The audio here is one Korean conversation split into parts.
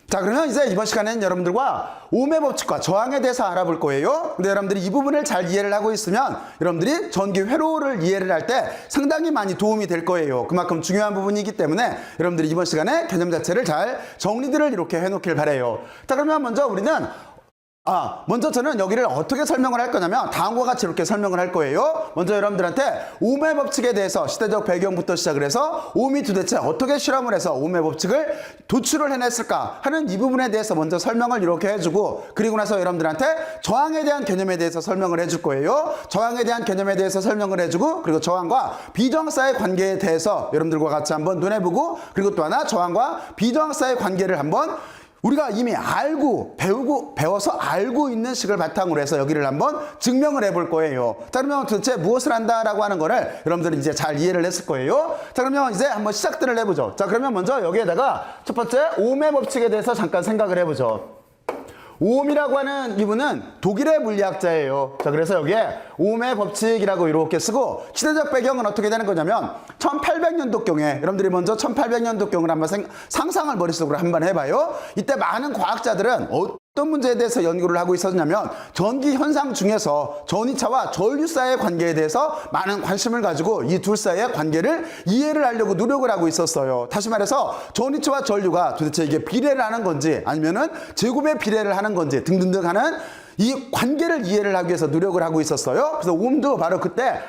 자, 그러면 이제 이번 시간에는 여러분들과 ohm의 법칙과 저항에 대해서 알아볼 거예요. 근데 여러분들이 이 부분을 잘 이해를 하고 있으면 여러분들이 전기 회로를 이해를 할 때 상당히 많이 도움이 될 거예요. 그만큼 중요한 부분이기 때문에 여러분들이 이번 시간에 개념 자체를 잘 정리들을 이렇게 해놓길 바래요. 자, 그러면 먼저 우리는 먼저 저는 여기를 어떻게 설명을 할 거냐면 다음과 같이 이렇게 설명을 할 거예요. 먼저 여러분들한테 ohm의 법칙에 대해서 시대적 배경부터 시작을 해서 ohm이 도대체 어떻게 실험을 해서 ohm의 법칙을 도출을 해냈을까 하는 이 부분에 대해서 먼저 설명을 이렇게 해주고, 그리고 나서 여러분들한테 저항에 대한 개념에 대해서 설명을 해줄 거예요. 저항에 대한 개념에 대해서 설명을 해주고, 그리고 저항과 비저항 사이의 관계에 대해서 여러분들과 같이 한번 눈해보고, 그리고 또 하나 저항과 비저항 사이의 관계를 한번 우리가 이미 배워서 알고 있는 식을 바탕으로 해서 여기를 한번 증명을 해볼 거예요. 자, 그러면 도대체 무엇을 한다라고 하는 거를 여러분들이 이제 잘 이해를 했을 거예요. 자, 그러면 이제 한번 시작들을 해보죠. 자, 그러면 먼저 여기에다가 첫 번째 ohm의 법칙에 대해서 잠깐 생각을 해보죠. ohm이라고 하는 이분은 독일의 물리학자예요. 자, 그래서 여기에 ohm의 법칙이라고 이렇게 쓰고, 시대적 배경은 어떻게 되는 거냐면 1800년도경에 여러분들이 먼저 1800년도경을 한번 상상을 머릿속으로 한번 해봐요. 이때 많은 과학자들은 어떤 문제에 대해서 연구를 하고 있었냐면 전기 현상 중에서 전이차와 전류 사이의 관계에 대해서 많은 관심을 가지고 이 둘 사이의 관계를 이해를 하려고 노력을 하고 있었어요. 다시 말해서 전이차와 전류가 도대체 이게 비례를 하는 건지 아니면은 제곱의 비례를 하는 건지 등등등 하는 이 관계를 이해를 하기 위해서 노력을 하고 있었어요. 그래서 ohm도 바로 그때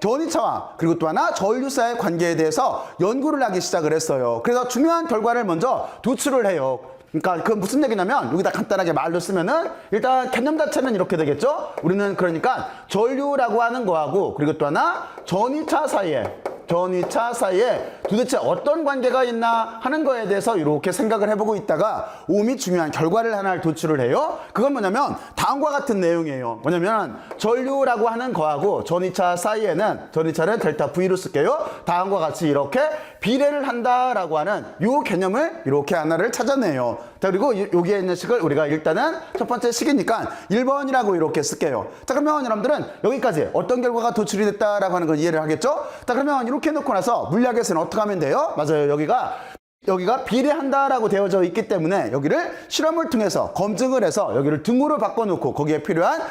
전이차와 그리고 또 하나 전류 사이의 관계에 대해서 연구를 하기 시작을 했어요. 그래서 중요한 결과를 먼저 도출을 해요. 그러니까 그건 무슨 얘기냐면 여기다 간단하게 말로 쓰면은 일단 개념 자체는 이렇게 되겠죠. 우리는 그러니까 전류라고 하는 거하고 그리고 또 하나 전이차 사이에 도대체 어떤 관계가 있나 하는 거에 대해서 이렇게 생각을 해보고 있다가 ohm이 중요한 결과를 하나를 도출을 해요. 그건 뭐냐면 다음과 같은 내용이에요. 뭐냐면 전류라고 하는 거하고 전이차 사이에는, 전이차를 델타 V로 쓸게요. 다음과 같이 이렇게 비례를 한다라고 하는 이 개념을 이렇게 하나를 찾아내요. 자, 그리고 여기에 있는 식을 우리가 일단은 첫 번째 식이니까 1번이라고 이렇게 쓸게요. 자, 그러면 여러분들은 여기까지 어떤 결과가 도출이 됐다라고 하는 걸 이해를 하겠죠? 자, 그러면 이렇게 놓고 나서 물리학에서는 어떻게 하면 돼요? 맞아요. 여기가 비례한다라고 되어져 있기 때문에 여기를 실험을 통해서 검증을 해서 여기를 등호로 바꿔놓고 거기에 필요한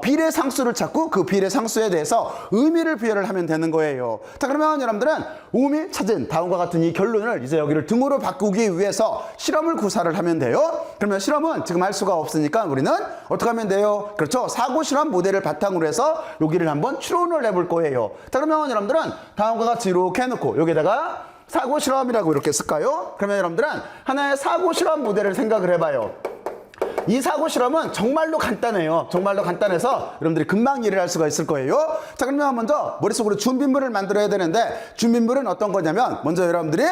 비례 상수를 찾고 그 비례 상수에 대해서 의미를 부여를 하면 되는 거예요. 자, 그러면 여러분들은 ohm이 찾은 다음과 같은 이 결론을 이제 여기를 등호로 바꾸기 위해서 실험을 구사를 하면 돼요. 그러면 실험은 지금 할 수가 없으니까 우리는 어떻게 하면 돼요? 그렇죠. 사고 실험 모델을 바탕으로 해서 여기를 한번 추론을 해볼 거예요. 자, 그러면 여러분들은 다음과 같이 이렇게 해놓고 여기다가 사고 실험이라고 이렇게 쓸까요? 그러면 여러분들은 하나의 사고 실험 모델을 생각을 해봐요. 이 사고 실험은 정말로 간단해요. 정말로 간단해서 여러분들이 금방 이해를 할 수가 있을 거예요. 자, 그러면 먼저 머릿속으로 준비물을 만들어야 되는데 준비물은 어떤 거냐면 먼저 여러분들이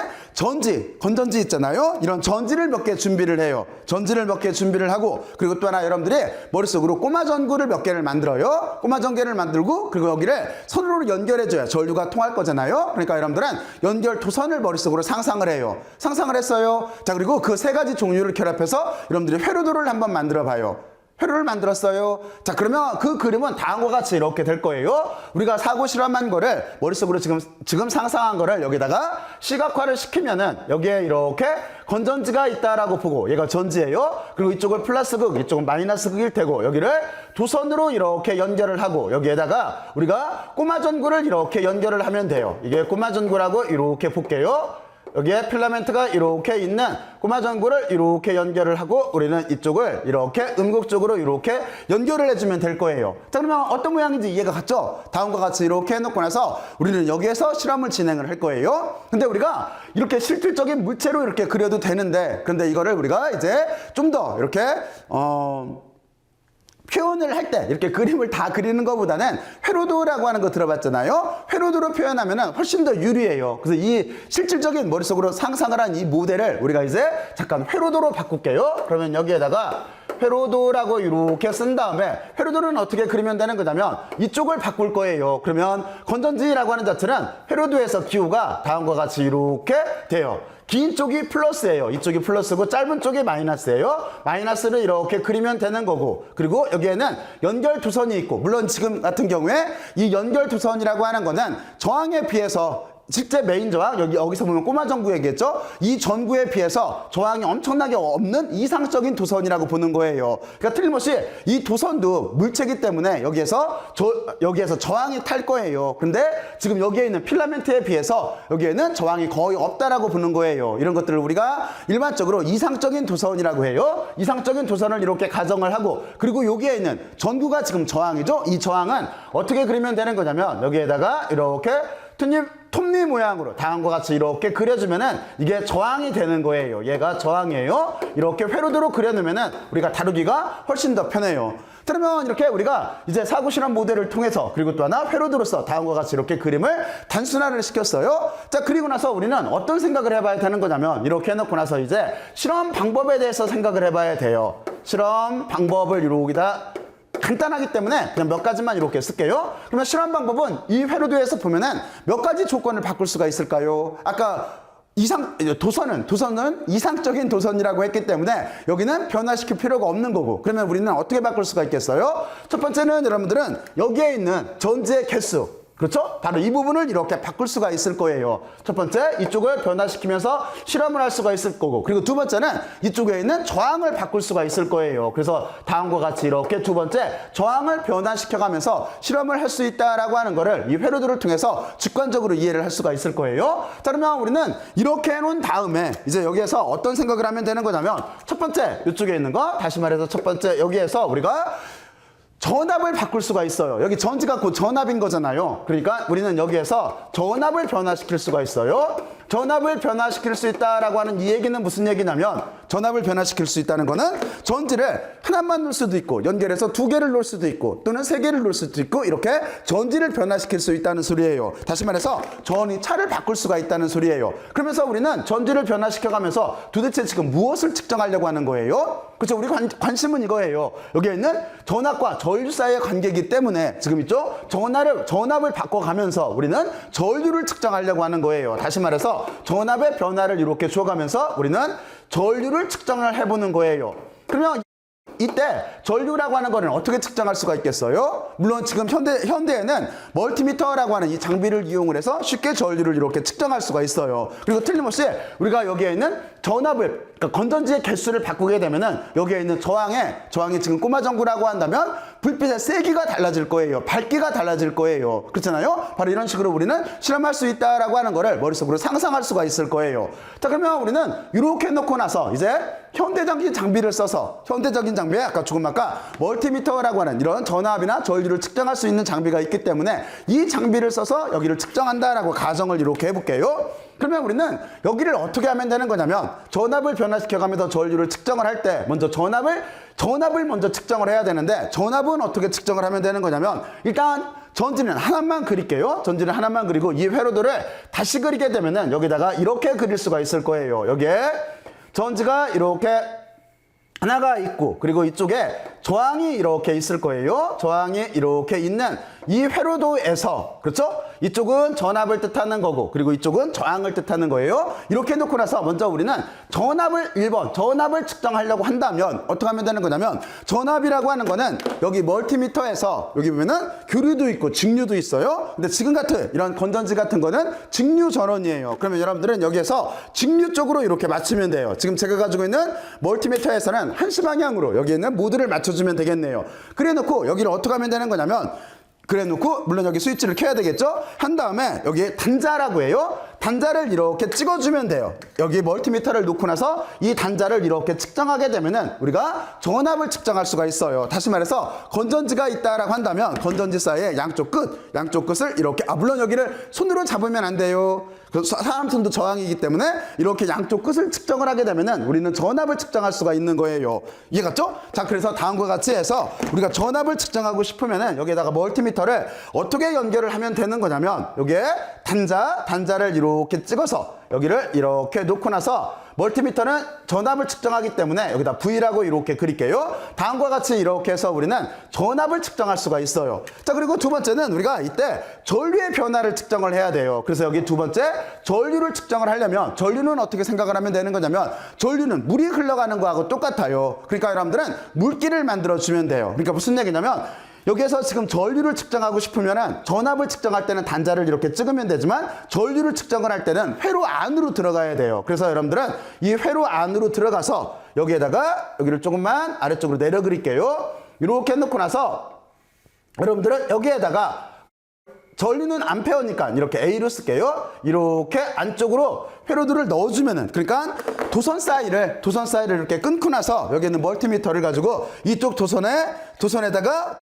건전지 있잖아요. 이런 전지를 몇 개 준비를 해요. 전지를 몇 개 준비를 하고, 그리고 또 하나 여러분들이 머릿속으로 꼬마 전구를 몇 개를 만들어요. 꼬마 전개를 만들고, 그리고 여기를 선으로 연결해줘야 전류가 통할 거잖아요. 그러니까 여러분들은 연결 도선을 머릿속으로 상상을 해요. 상상을 했어요. 자, 그리고 그 세 가지 종류를 결합해서 여러분들이 회로도를 한번 만들어 봐요. 회로를 만들었어요. 자, 그러면 그 그림은 다음과 같이 이렇게 될 거예요. 우리가 사고 실험한 거를 머릿속으로 지금 상상한 거를 여기다가 시각화를 시키면은 여기에 이렇게 건전지가 있다라고 보고, 얘가 전지예요. 그리고 이쪽은 플러스 극, 이쪽은 마이너스 극일 테고, 여기를 도선으로 이렇게 연결을 하고 여기에다가 우리가 꼬마 전구를 이렇게 연결을 하면 돼요. 이게 꼬마 전구라고 이렇게 볼게요. 여기에 필라멘트가 이렇게 있는 꼬마 전구를 이렇게 연결을 하고 우리는 이쪽을 이렇게 음극 쪽으로 이렇게 연결을 해주면 될 거예요. 자, 그러면 어떤 모양인지 이해가 갔죠? 다음과 같이 이렇게 해놓고 나서 우리는 여기에서 실험을 진행을 할 거예요. 근데 우리가 이렇게 실질적인 물체로 이렇게 그려도 되는데, 근데 이거를 우리가 이제 좀 더 이렇게 표현을 할 때 이렇게 그림을 다 그리는 것보다는 회로도라고 하는 거 들어봤잖아요. 회로도로 표현하면 훨씬 더 유리해요. 그래서 이 실질적인 머릿속으로 상상을 한 이 모델을 우리가 이제 잠깐 회로도로 바꿀게요. 그러면 여기에다가 회로도라고 이렇게 쓴 다음에 회로도는 어떻게 그리면 되는 거냐면 이쪽을 바꿀 거예요. 그러면 건전지라고 하는 자체는 회로도에서 기호가 다음과 같이 이렇게 돼요. 긴 쪽이 플러스예요. 이쪽이 플러스고 짧은 쪽이 마이너스예요. 마이너스를 이렇게 그리면 되는 거고, 그리고 여기에는 연결 두선이 있고, 물론 지금 같은 경우에 이 연결 두선이라고 하는 거는 저항에 비해서 실제 메인 저항, 여기서 보면 꼬마 전구 얘기했죠? 이 전구에 비해서 저항이 엄청나게 없는 이상적인 도선이라고 보는 거예요. 그러니까 틀림없이 이 도선도 물체이기 때문에 여기에서 저항이 탈 거예요. 근데 지금 여기에 있는 필라멘트에 비해서 여기에는 저항이 거의 없다라고 보는 거예요. 이런 것들을 우리가 일반적으로 이상적인 도선이라고 해요. 이상적인 도선을 이렇게 가정을 하고, 그리고 여기에 있는 전구가 지금 저항이죠? 이 저항은 어떻게 그리면 되는 거냐면 여기에다가 이렇게 톱니 모양으로 다음과 같이 이렇게 그려주면은 이게 저항이 되는 거예요. 얘가 저항이에요. 이렇게 회로도로 그려놓으면은 우리가 다루기가 훨씬 더 편해요. 그러면 이렇게 우리가 이제 사고 실험 모델을 통해서, 그리고 또 하나 회로도로서 다음과 같이 이렇게 그림을 단순화를 시켰어요. 자, 그리고 나서 우리는 어떤 생각을 해봐야 되는 거냐면, 이렇게 해놓고 나서 이제 실험 방법에 대해서 생각을 해봐야 돼요. 실험 방법을 여기다 간단하기 때문에 그냥 몇 가지만 이렇게 쓸게요. 그러면 실험 방법은 이 회로도에서 보면은 몇 가지 조건을 바꿀 수가 있을까요? 아까 도선은 이상적인 도선이라고 했기 때문에 여기는 변화시킬 필요가 없는 거고, 그러면 우리는 어떻게 바꿀 수가 있겠어요? 첫 번째는 여러분들은 여기에 있는 전지의 개수, 그렇죠? 바로 이 부분을 이렇게 바꿀 수가 있을 거예요. 첫 번째, 이쪽을 변화시키면서 실험을 할 수가 있을 거고, 그리고 두 번째는 이쪽에 있는 저항을 바꿀 수가 있을 거예요. 그래서 다음과 같이 이렇게 두 번째, 저항을 변화시켜가면서 실험을 할 수 있다라고 하는 거를 이 회로도를 통해서 직관적으로 이해를 할 수가 있을 거예요. 자, 그러면 우리는 이렇게 해놓은 다음에 이제 여기에서 어떤 생각을 하면 되는 거냐면, 첫 번째, 이쪽에 있는 거, 다시 말해서 첫 번째, 여기에서 우리가 전압을 바꿀 수가 있어요. 여기 전지가 곧 전압인 거잖아요. 그러니까 우리는 여기에서 전압을 변화시킬 수가 있어요. 전압을 변화시킬 수 있다라고 하는 이 얘기는 무슨 얘기냐면, 전압을 변화시킬 수 있다는 거는 전지를 하나만 놓을 수도 있고, 연결해서 두 개를 놓을 수도 있고, 또는 세 개를 놓을 수도 있고, 이렇게 전지를 변화시킬 수 있다는 소리예요. 다시 말해서 전이차를 바꿀 수가 있다는 소리예요. 그러면서 우리는 전지를 변화시켜가면서 도대체 지금 무엇을 측정하려고 하는 거예요? 그렇죠? 우리 관심은 이거예요. 여기에 있는 전압과 전류 사이의 관계이기 때문에 지금 있죠? 전압을 바꿔가면서 우리는 전류를 측정하려고 하는 거예요. 다시 말해서 전압의 변화를 이렇게 줘가면서 우리는 전류를 측정을 해보는 거예요. 그러면 이때 전류라고 하는 거는 어떻게 측정할 수가 있겠어요? 물론 지금 현대에는 멀티미터라고 하는 이 장비를 이용을 해서 쉽게 전류를 이렇게 측정할 수가 있어요. 그리고 틀림없이 우리가 여기에 있는 전압을, 그러니까 건전지의 개수를 바꾸게 되면은 여기에 있는 저항이 지금 꼬마 전구라고 한다면 불빛의 세기가 달라질 거예요. 밝기가 달라질 거예요. 그렇잖아요? 바로 이런 식으로 우리는 실험할 수 있다라고 하는 거를 머릿속으로 상상할 수가 있을 거예요. 자, 그러면 우리는 이렇게 놓고 나서 이제 현대적인 장비를 써서, 현대적인 장비에 아까 멀티미터라고 하는 이런 전압이나 전류를 측정할 수 있는 장비가 있기 때문에 이 장비를 써서 여기를 측정한다라고 가정을 이렇게 해볼게요. 그러면 우리는 여기를 어떻게 하면 되는 거냐면, 전압을 변화시켜가면서 전류를 측정을 할 때 먼저 전압을 먼저 측정을 해야 되는데, 전압은 어떻게 측정을 하면 되는 거냐면, 일단 전지는 하나만 그릴게요. 전지는 하나만 그리고 이 회로도를 다시 그리게 되면은 여기다가 이렇게 그릴 수가 있을 거예요. 여기에 전지가 이렇게 하나가 있고, 그리고 이쪽에 저항이 이렇게 있을 거예요. 저항이 이렇게 있는 이 회로도에서, 그렇죠? 이쪽은 전압을 뜻하는 거고, 그리고 이쪽은 저항을 뜻하는 거예요. 이렇게 놓고 나서 먼저 우리는 전압을 측정하려고 한다면 어떻게 하면 되는 거냐면, 전압이라고 하는 거는 여기 멀티미터에서 여기 보면은 교류도 있고 직류도 있어요. 근데 지금 같은 이런 건전지 같은 거는 직류 전원이에요. 그러면 여러분들은 여기에서 직류 쪽으로 이렇게 맞추면 돼요. 지금 제가 가지고 있는 멀티미터에서는 한시 방향으로 여기에는 모드를 맞춰주면 되겠네요. 그래 놓고 여기를 어떻게 하면 되는 거냐면, 그래 놓고 물론 여기 스위치를 켜야 되겠죠? 한 다음에 여기 단자라고 해요. 단자를 이렇게 찍어주면 돼요. 여기 멀티미터를 놓고 나서 이 단자를 이렇게 측정하게 되면은 우리가 전압을 측정할 수가 있어요. 다시 말해서 건전지가 있다라고 한다면 건전지 사이의 양쪽 끝을 이렇게, 물론 여기를 손으로 잡으면 안 돼요. 사람 손도 저항이기 때문에 이렇게 양쪽 끝을 측정을 하게 되면은 우리는 전압을 측정할 수가 있는 거예요. 이해갔죠? 자, 그래서 다음과 같이 해서 우리가 전압을 측정하고 싶으면은 여기에다가 멀티미터를 어떻게 연결을 하면 되는 거냐면, 여기에 단자를 이렇게 찍어서 여기를 이렇게 놓고 나서 멀티미터는 전압을 측정하기 때문에 여기다 V라고 이렇게 그릴게요. 다음과 같이 이렇게 해서 우리는 전압을 측정할 수가 있어요. 자, 그리고 두 번째는 우리가 이때 전류의 변화를 측정을 해야 돼요. 그래서 여기 두 번째, 전류를 측정을 하려면 전류는 어떻게 생각을 하면 되는 거냐면, 전류는 물이 흘러가는 거하고 똑같아요. 그러니까 여러분들은 물기를 만들어 주면 돼요. 그러니까 무슨 얘기냐면, 여기에서 지금 전류를 측정하고 싶으면은 전압을 측정할 때는 단자를 이렇게 찍으면 되지만 전류를 측정을 할 때는 회로 안으로 들어가야 돼요. 그래서 여러분들은 이 회로 안으로 들어가서 여기에다가 여기를 조금만 아래쪽으로 내려 그릴게요. 이렇게 해놓고 나서 여러분들은 여기에다가 전류는 암페어니까 이렇게 A로 쓸게요. 이렇게 안쪽으로 회로들을 넣어주면은, 그러니까 도선 사이를 이렇게 끊고 나서 여기 있는 멀티미터를 가지고 이쪽 도선에다가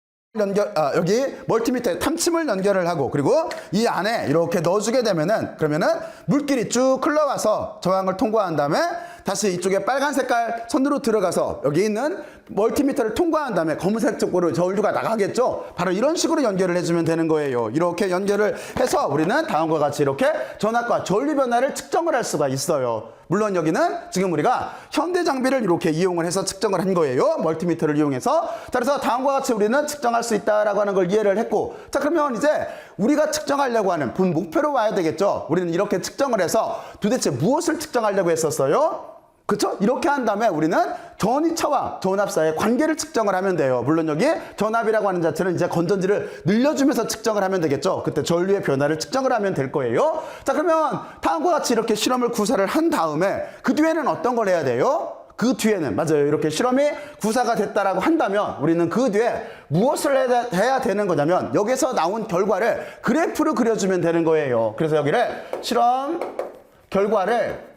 여기 멀티미터에 탐침을 연결을 하고, 그리고 이 안에 이렇게 넣어주게 되면은, 그러면은 물길이 쭉 흘러와서 저항을 통과한 다음에 다시 이쪽에 빨간 색깔 선으로 들어가서 여기 있는 멀티미터를 통과한 다음에 검은색 쪽으로 전류가 나가겠죠. 바로 이런 식으로 연결을 해주면 되는 거예요. 이렇게 연결을 해서 우리는 다음과 같이 이렇게 전압과 전류 변화를 측정을 할 수가 있어요. 물론 여기는 지금 우리가 현대 장비를 이렇게 이용을 해서 측정을 한 거예요. 멀티미터를 이용해서. 자, 그래서 다음과 같이 우리는 측정할 수 있다라고 하는 걸 이해를 했고, 자, 그러면 이제 우리가 측정하려고 하는 본 목표로 와야 되겠죠. 우리는 이렇게 측정을 해서 도대체 무엇을 측정하려고 했었어요? 그쵸? 이렇게 한 다음에 우리는 전이차와 전압 사이의 관계를 측정을 하면 돼요. 물론 여기 전압이라고 하는 자체는 이제 건전지를 늘려주면서 측정을 하면 되겠죠. 그때 전류의 변화를 측정을 하면 될 거예요. 자, 그러면 다음과 같이 이렇게 실험을 구사를 한 다음에 그 뒤에는 어떤 걸 해야 돼요? 그 뒤에는 맞아요. 이렇게 실험이 구사가 됐다라고 한다면 우리는 그 뒤에 무엇을 해야 되는 거냐면 여기서 나온 결과를 그래프로 그려주면 되는 거예요. 그래서 여기를 실험 결과를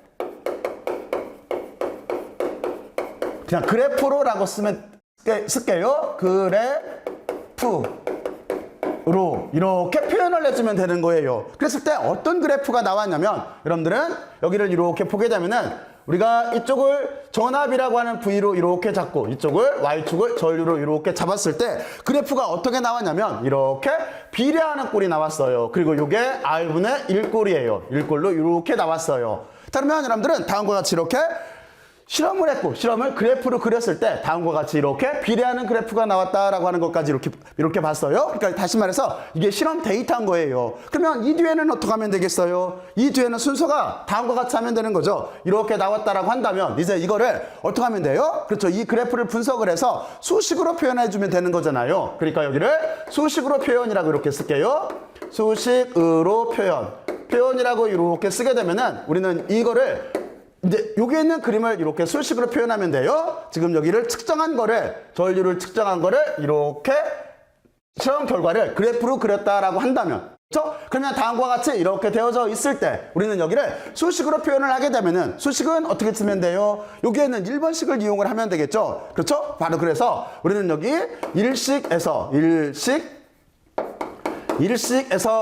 그냥 그래프로라고 쓸게요. 그래프로 이렇게 표현을 해주면 되는 거예요. 그랬을 때 어떤 그래프가 나왔냐면 여러분들은 여기를 이렇게 보게 되면은 우리가 이쪽을 전압이라고 하는 V로 이렇게 잡고 이쪽을 Y축을 전류로 이렇게 잡았을 때 그래프가 어떻게 나왔냐면 이렇게 비례하는 꼴이 나왔어요. 그리고 이게 R분의 1꼴이에요. 1꼴로 이렇게 나왔어요. 자, 그러면 여러분들은 다음과 같이 이렇게 실험을 했고 실험을 그래프로 그렸을 때 다음과 같이 이렇게 비례하는 그래프가 나왔다라고 하는 것까지 이렇게 봤어요. 그러니까 다시 말해서 이게 실험 데이터인 거예요. 그러면 이 뒤에는 어떻게 하면 되겠어요? 이 뒤에는 순서가 다음과 같이 하면 되는 거죠. 이렇게 나왔다라고 한다면 이제 이거를 어떻게 하면 돼요? 그렇죠. 이 그래프를 분석을 해서 수식으로 표현해 주면 되는 거잖아요. 그러니까 여기를 수식으로 표현이라고 이렇게 쓸게요. 수식으로 표현이라고 이렇게 쓰게 되면은 우리는 이거를 이제 여기에 있는 그림을 이렇게 수식으로 표현하면 돼요. 지금 여기를 측정한 거를 전류를 측정한 거를 이렇게 실험 결과를 그래프로 그렸다라고 한다면, 그렇죠? 그러면 다음과 같이 이렇게 되어져 있을 때 우리는 여기를 수식으로 표현을 하게 되면은 수식은 어떻게 쓰면 돼요? 여기에는 1번식을 이용을 하면 되겠죠. 그렇죠? 바로 그래서 우리는 여기 일식에서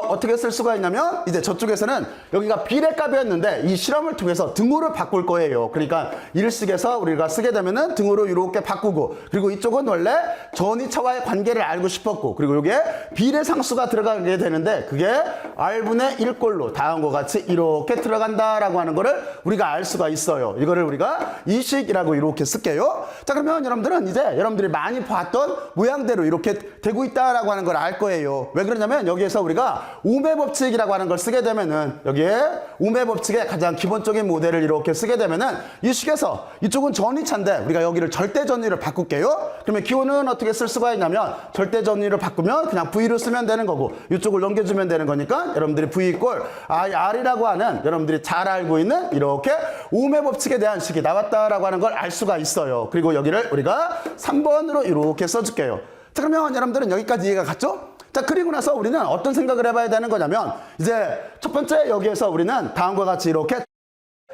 어떻게 쓸 수가 있냐면 이제 저쪽에서는 여기가 비례값이었는데 이 실험을 통해서 등호를 바꿀 거예요. 그러니까 일식에서 우리가 쓰게 되면은 등호로 이렇게 바꾸고, 그리고 이쪽은 원래 전이차와의 관계를 알고 싶었고, 그리고 이게 비례상수가 들어가게 되는데 그게 R분의 1꼴로 다음과 같이 이렇게 들어간다라고 하는 거를 우리가 알 수가 있어요. 이거를 우리가 이식이라고 이렇게 쓸게요. 자, 그러면 여러분들은 이제 여러분들이 많이 봤던 모양대로 이렇게 되고 있다라고 하는 걸 알 거예요. 왜 그러냐면 여기에서 우리가 오메 법칙이라고 하는 걸 쓰게 되면은 여기에 오메 법칙의 가장 기본적인 모델을 이렇게 쓰게 되면은 이 식에서 이쪽은 전이차인데 우리가 여기를 절대 전위를 바꿀게요. 그러면 기호는 어떻게 쓸 수가 있냐면 절대 전위를 바꾸면 그냥 V로 쓰면 되는 거고 이쪽을 넘겨주면 되는 거니까 여러분들이 V 이꼴 R이라고 하는 여러분들이 잘 알고 있는 이렇게 오메 법칙에 대한 식이 나왔다라고 하는 걸 알 수가 있어요. 그리고 여기를 우리가 3번으로 이렇게 써줄게요. 자, 그러면 여러분들은 여기까지 이해가 갔죠? 자, 그리고 나서 우리는 어떤 생각을 해봐야 되는 거냐면 이제 첫 번째 여기에서 우리는 다음과 같이 이렇게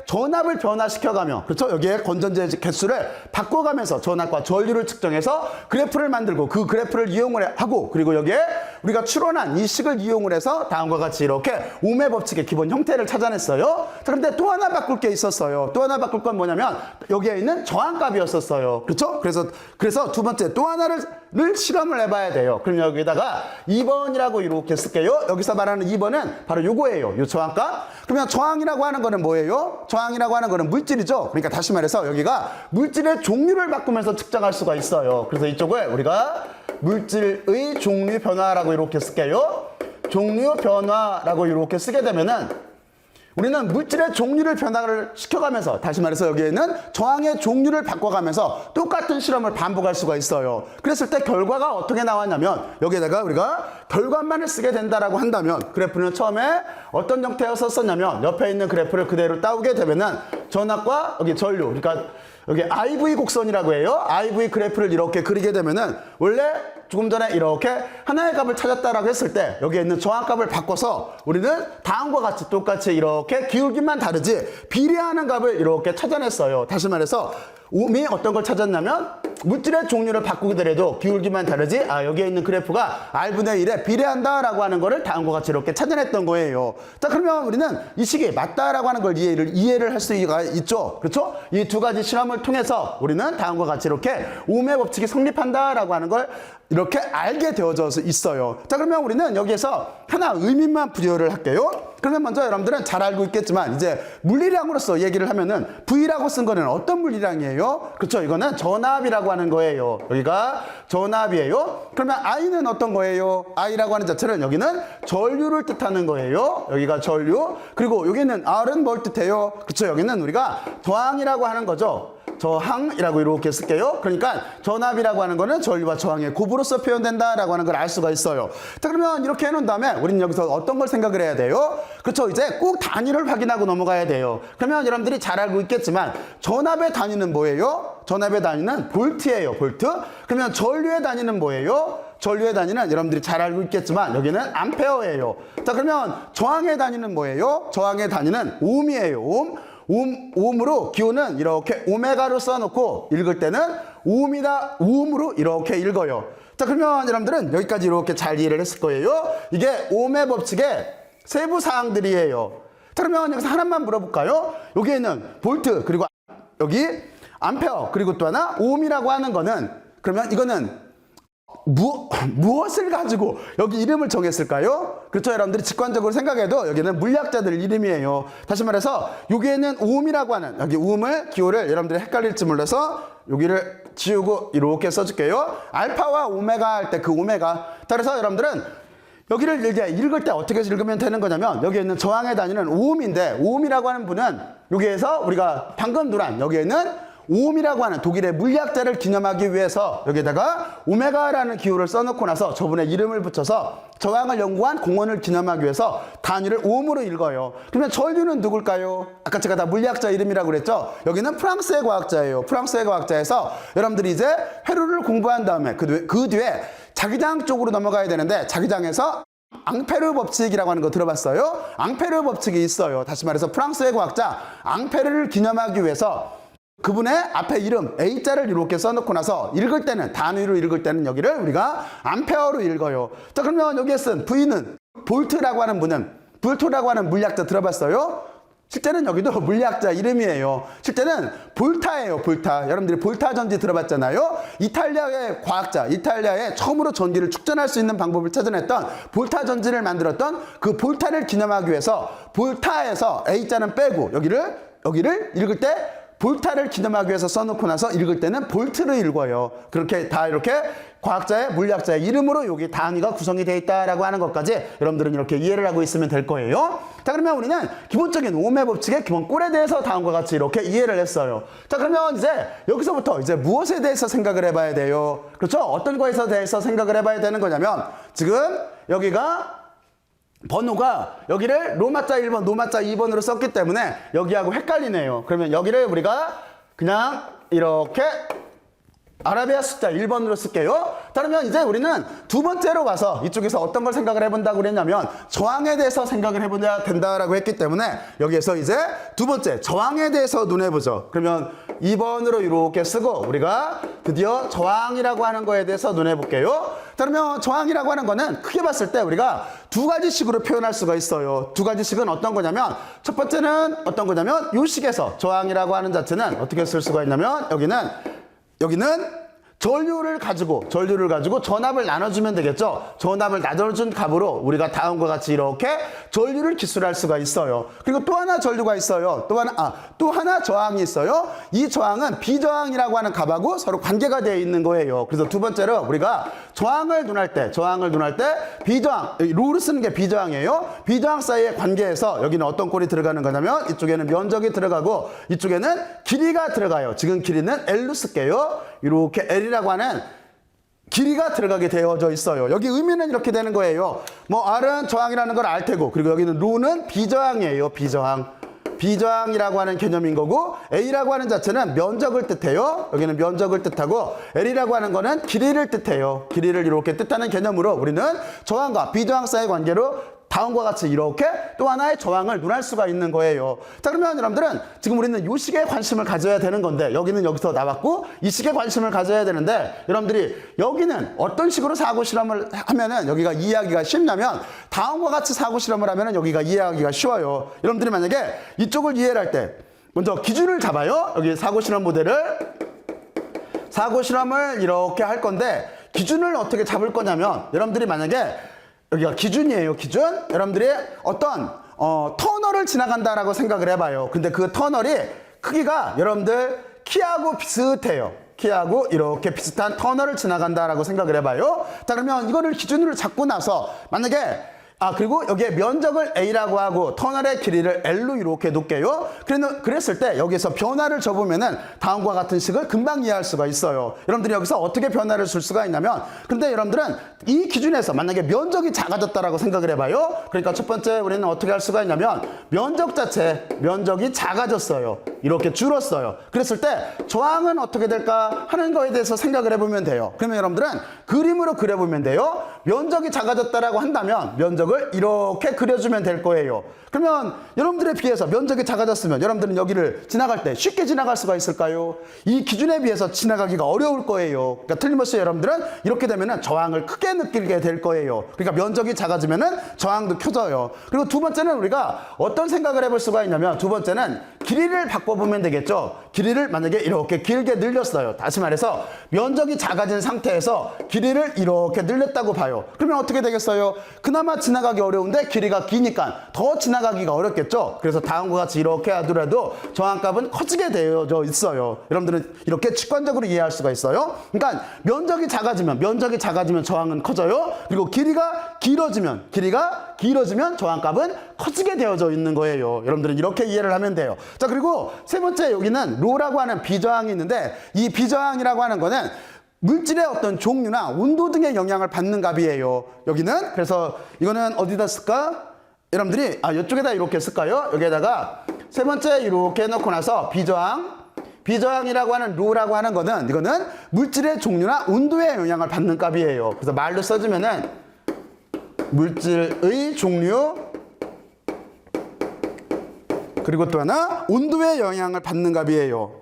전압을 변화시켜가며, 그렇죠? 여기에 건전지의 개수를 바꿔가면서 전압과 전류를 측정해서 그래프를 만들고 그 그래프를 이용을 하고, 그리고 여기에 우리가 추론한 이 식을 이용을 해서 다음과 같이 이렇게 오메 법칙의 기본 형태를 찾아냈어요. 자, 그런데 또 하나 바꿀 게 있었어요. 또 하나 바꿀 건 뭐냐면 여기에 있는 저항값이었었어요. 그렇죠? 그래서 두 번째 또 하나를 실험을 해봐야 돼요. 그럼 여기다가 2번이라고 이렇게 쓸게요. 여기서 말하는 2번은 바로 요거예요. 요 저항값. 그러면 저항이라고 하는 거는 뭐예요? 저항이라고 하는 거는 물질이죠. 그러니까 다시 말해서 여기가 물질의 종류를 바꾸면서 측정할 수가 있어요. 그래서 이쪽을 우리가 물질의 종류 변화라고 이렇게 쓸게요. 종류 변화라고 이렇게 쓰게 되면은 우리는 물질의 종류를 변화를 시켜가면서, 다시 말해서 여기에는 저항의 종류를 바꿔가면서 똑같은 실험을 반복할 수가 있어요. 그랬을 때 결과가 어떻게 나왔냐면, 여기에다가 우리가 결과만을 쓰게 된다라고 한다면, 그래프는 처음에 어떤 형태였었냐면 옆에 있는 그래프를 그대로 따오게 되면은 전압과 여기 전류, 그러니까 여기 IV 곡선이라고 해요. IV 그래프를 이렇게 그리게 되면은 원래 조금 전에 이렇게 하나의 값을 찾았다라고 했을 때 여기에 있는 저항값을 바꿔서 우리는 다음과 같이 똑같이 이렇게 기울기만 다르지 비례하는 값을 이렇게 찾아냈어요. 다시 말해서 옴이 어떤 걸 찾았냐면 물질의 종류를 바꾸더라도 기울기만 다르지 여기에 있는 그래프가 R분의 1에 비례한다라고 하는 거를 다음과 같이 이렇게 찾아냈던 거예요. 자, 그러면 우리는 이 식이 맞다라고 하는 걸 이해를 할 수가 있죠. 그렇죠? 이 두 가지 실험을 통해서 우리는 다음과 같이 이렇게 옴의 법칙이 성립한다라고 하는 걸 이렇게 알게 되어져 있어요. 자, 그러면 우리는 여기에서 하나 의미만 부여를 할게요. 그러면 먼저 여러분들은 잘 알고 있겠지만 이제 물리량으로서 얘기를 하면은 V라고 쓴 거는 어떤 물리량이에요? 그렇죠? 이거는 전압이라고 하는 거예요. 여기가 전압이에요. 그러면 I는 어떤 거예요? I라고 하는 자체는 여기는 전류를 뜻하는 거예요. 여기가 전류. 그리고 여기는 R은 뭘 뜻해요? 그렇죠? 여기는 우리가 저항이라고 하는 거죠. 저항이라고 이렇게 쓸게요. 그러니까 전압이라고 하는 거는 전류와 저항의 곱으로서 표현된다라고 하는 걸 알 수가 있어요. 자, 그러면 이렇게 해놓은 다음에 우리는 여기서 어떤 걸 생각을 해야 돼요? 그렇죠? 이제 꼭 단위를 확인하고 넘어가야 돼요. 그러면 여러분들이 잘 알고 있겠지만 전압의 단위는 뭐예요? 전압의 단위는 볼트예요. 볼트. 그러면 전류의 단위는 뭐예요? 전류의 단위는 여러분들이 잘 알고 있겠지만 여기는 암페어예요. 자, 그러면 저항의 단위는 뭐예요? 저항의 단위는 옴이에요. 옴으로 기호는 이렇게 오메가로 써놓고 읽을 때는 옴으로 이렇게 읽어요. 자, 그러면 여러분들은 여기까지 이렇게 잘 이해를 했을 거예요. 이게 옴의 법칙의 세부 사항들이에요. 자, 그러면 여기서 하나만 물어볼까요? 여기에는 볼트, 그리고 여기 암페어, 그리고 또 하나 옴이라고 하는 거는, 그러면 이거는 무엇을 가지고 여기 이름을 정했을까요? 그렇죠? 여러분들이 직관적으로 생각해도 여기는 물리학자들 이름이에요. 다시 말해서 여기에는 옴이라고 하는, 여기 옴을 기호를 여러분들이 헷갈릴지 몰라서 여기를 지우고 이렇게 써줄게요. 알파와 오메가 할 때 그 오메가. 그래서 여러분들은 여기를 읽을 때 어떻게 읽으면 되는 거냐면 여기에 있는 저항의 단위는 오음인데, 오음이라고 하는 분은 여기에서 우리가 방금 누란 여기에는 오음이라고 하는 독일의 물리학자를 기념하기 위해서 여기에다가 오메가라는 기호를 써놓고 나서 저분의 이름을 붙여서 저항을 연구한 공헌을 기념하기 위해서 단위를 오음으로 읽어요. 그러면 전류는 누굴까요? 아까 제가 다 물리학자 이름이라고 그랬죠? 여기는 프랑스의 과학자예요. 프랑스의 과학자에서 여러분들이 이제 회로를 공부한 다음에 그 뒤에 자기장 쪽으로 넘어가야 되는데 자기장에서 앙페르 법칙이라고 하는 거 들어봤어요? 앙페르 법칙이 있어요. 다시 말해서 프랑스의 과학자 앙페르를 기념하기 위해서 그분의 앞에 이름 A자를 이렇게 써놓고 나서 읽을 때는, 단위로 읽을 때는 여기를 우리가 암페어로 읽어요. 자, 그러면 여기에 쓴 V는 볼트라고 하는 분은, 볼트라고 하는 물리학자 들어봤어요? 실제는 여기도 물리학자 이름이에요. 실제는 볼타예요. 볼타. 여러분들이 볼타 전지 들어봤잖아요. 이탈리아의 과학자, 이탈리아에 처음으로 전기를 축전할 수 있는 방법을 찾아냈던 볼타 전지를 만들었던 그 볼타를 기념하기 위해서 볼타에서 A자는 빼고 여기를 읽을 때 볼타를 기념하기 위해서 써놓고 나서 읽을 때는 볼트를 읽어요. 그렇게 다 이렇게 과학자의, 물리학자의 이름으로 여기 단위가 구성이 되어 있다라고 하는 것까지 여러분들은 이렇게 이해를 하고 있으면 될 거예요. 자, 그러면 우리는 기본적인 오음의 법칙의 기본 꼴에 대해서 다음과 같이 이렇게 이해를 했어요. 자, 그러면 이제 여기서부터 이제 무엇에 대해서 생각을 해봐야 돼요? 그렇죠? 어떤 거에 대해서 생각을 해봐야 되는 거냐면 지금 여기가 번호가 여기를 로마자 1번, 로마자 2번으로 썼기 때문에 여기하고 헷갈리네요. 그러면 여기를 우리가 그냥 이렇게 아라비아 숫자 1번으로 쓸게요. 그러면 이제 우리는 두 번째로 가서 이쪽에서 어떤 걸 생각을 해본다고 그랬냐면 저항에 대해서 생각을 해보야 된다라고 했기 때문에 여기에서 이제 두 번째 저항에 대해서 눈해보죠. 그러면 2번으로 이렇게 쓰고 우리가 드디어 저항이라고 하는 거에 대해서 눈해볼게요. 그러면 저항이라고 하는 거는 크게 봤을 때 우리가 두 가지 식으로 표현할 수가 있어요. 두 가지 식은 어떤 거냐면 첫 번째는 어떤 거냐면 이 식에서 저항이라고 하는 자체는 어떻게 쓸 수가 있냐면 여기는 전류를 가지고 전압을 나눠주면 되겠죠. 전압을 나눠준 값으로 우리가 다음과 같이 이렇게 전류를 기술할 수가 있어요. 그리고 또 하나 전류가 있어요. 또 하나 저항이 있어요. 이 저항은 비저항이라고 하는 값하고 서로 관계가 되어 있는 거예요. 그래서 두 번째로 우리가 저항을 눈할 때 비저항, 룰을 쓰는 게 비저항이에요. 비저항 사이의 관계에서 여기는 어떤 꼴이 들어가는 거냐면 이쪽에는 면적이 들어가고 이쪽에는 길이가 들어가요. 지금 길이는 L로 쓸게요. 이렇게 L이라고 하는 길이가 들어가게 되어져 있어요. 여기 의미는 이렇게 되는 거예요. 뭐 R은 저항이라는 걸 알 테고, 그리고 여기는 루는 비저항이에요. 비저항이라고 하는 개념인 거고, A라고 하는 자체는 면적을 뜻해요. 여기는 면적을 뜻하고, L이라고 하는 거는 길이를 뜻해요. 길이를 이렇게 뜻하는 개념으로 우리는 저항과 비저항 사이의 관계로 다음과 같이 이렇게 또 하나의 저항을 눈할 수가 있는 거예요. 자, 그러면 여러분들은 지금 우리는 이 식에 관심을 가져야 되는 건데, 여기는 여기서 나왔고 이 식에 관심을 가져야 되는데, 여러분들이 여기는 어떤 식으로 사고 실험을 하면은 여기가 이해하기가 쉽냐면, 다음과 같이 사고 실험을 하면은 여기가 이해하기가 쉬워요. 여러분들이 만약에 이쪽을 이해를 할 때 먼저 기준을 잡아요. 여기 사고 실험을 이렇게 할 건데, 기준을 어떻게 잡을 거냐면, 여러분들이 만약에 여기가 기준이에요. 기준. 여러분들이 어떤 터널을 지나간다라고 생각을 해봐요. 근데 그 터널이 크기가 여러분들 키하고 비슷해요. 키하고 이렇게 비슷한 터널을 지나간다라고 생각을 해봐요. 자, 그러면 이거를 기준으로 잡고 나서 만약에 그리고 여기에 면적을 A라고 하고 터널의 길이를 L로 이렇게 놓을게요. 그랬을 때 여기서 변화를 줘보면은 다음과 같은 식을 금방 이해할 수가 있어요. 여러분들이 여기서 어떻게 변화를 줄 수가 있냐면, 근데 여러분들은 이 기준에서 만약에 면적이 작아졌다라고 생각을 해봐요. 그러니까 첫 번째 우리는 어떻게 할 수가 있냐면, 면적이 작아졌어요. 이렇게 줄었어요. 그랬을 때 저항은 어떻게 될까 하는 거에 대해서 생각을 해보면 돼요. 그러면 여러분들은 그림으로 그려보면 돼요. 면적이 작아졌다라고 한다면 면적을 이렇게 그려주면 될 거예요. 그러면 여러분들에 비해서 면적이 작아졌으면 여러분들은 여기를 지나갈 때 쉽게 지나갈 수가 있을까요? 이 기준에 비해서 지나가기가 어려울 거예요. 그러니까 틀림없이 여러분들은 이렇게 되면은 저항을 크게 느끼게 될 거예요. 그러니까 면적이 작아지면은 저항도 켜져요. 그리고 두 번째는 우리가 어떤 생각을 해볼 수가 있냐면, 두 번째는 길이를 바꿔보면 되겠죠. 길이를 만약에 이렇게 길게 늘렸어요. 다시 말해서 면적이 작아진 상태에서 길이를 이렇게 늘렸다고 봐요. 그러면 어떻게 되겠어요? 그나마 지나가기 어려운데 길이가 기니까 더 지나가기가 어렵겠죠. 그래서 다음과 같이 이렇게 하더라도 저항값은 커지게 되어져 있어요. 여러분들은 이렇게 직관적으로 이해할 수가 있어요. 그러니까 면적이 작아지면 저항은 커져요. 그리고 길이가 길어지면 저항값은 커지게 되어져 있는 거예요. 여러분들은 이렇게 이해를 하면 돼요. 자, 그리고 세 번째, 여기는 로라고 하는 비저항이 있는데, 이 비저항이라고 하는 거는 물질의 어떤 종류나 온도 등의 영향을 받는 값이에요. 여기는. 그래서 이거는 어디다 쓸까? 여러분들이 이쪽에다 이렇게 쓸까요? 여기에다가 세 번째 이렇게 해놓고 나서 비저항이라고 하는 로라고 하는 거는, 이거는 물질의 종류나 온도의 영향을 받는 값이에요. 그래서 말로 써주면은 물질의 종류, 그리고 또 하나 온도의 영향을 받는 값이에요.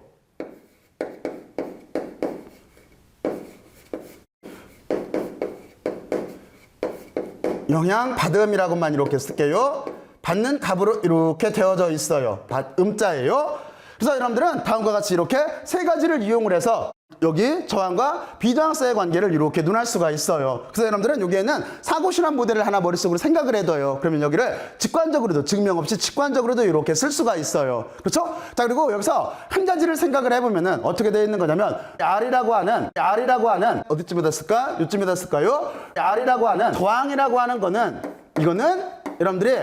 영향받음이라고만 이렇게 쓸게요. 받는 값으로 이렇게 되어져 있어요. 음자예요. 그래서 여러분들은 다음과 같이 이렇게 세 가지를 이용을 해서 여기 저항과 비저항 사이의 관계를 이렇게 눈할 수가 있어요. 그래서 여러분들은 여기에는 사고실험 모델을 하나 머릿속으로 생각을 해둬요. 그러면 여기를 직관적으로도, 증명 없이 직관적으로도 이렇게 쓸 수가 있어요. 그렇죠? 자, 그리고 여기서 한 가지를 생각을 해보면은 어떻게 되어 있는 거냐면, R이라고 하는 어디쯤에다 쓸까? 이쯤에다 쓸까요? R이라고 하는 저항이라고 하는 거는, 이거는 여러분들이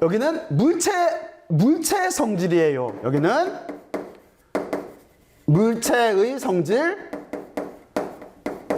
여기는 물체의 성질이에요. 여기는 물체의 성질.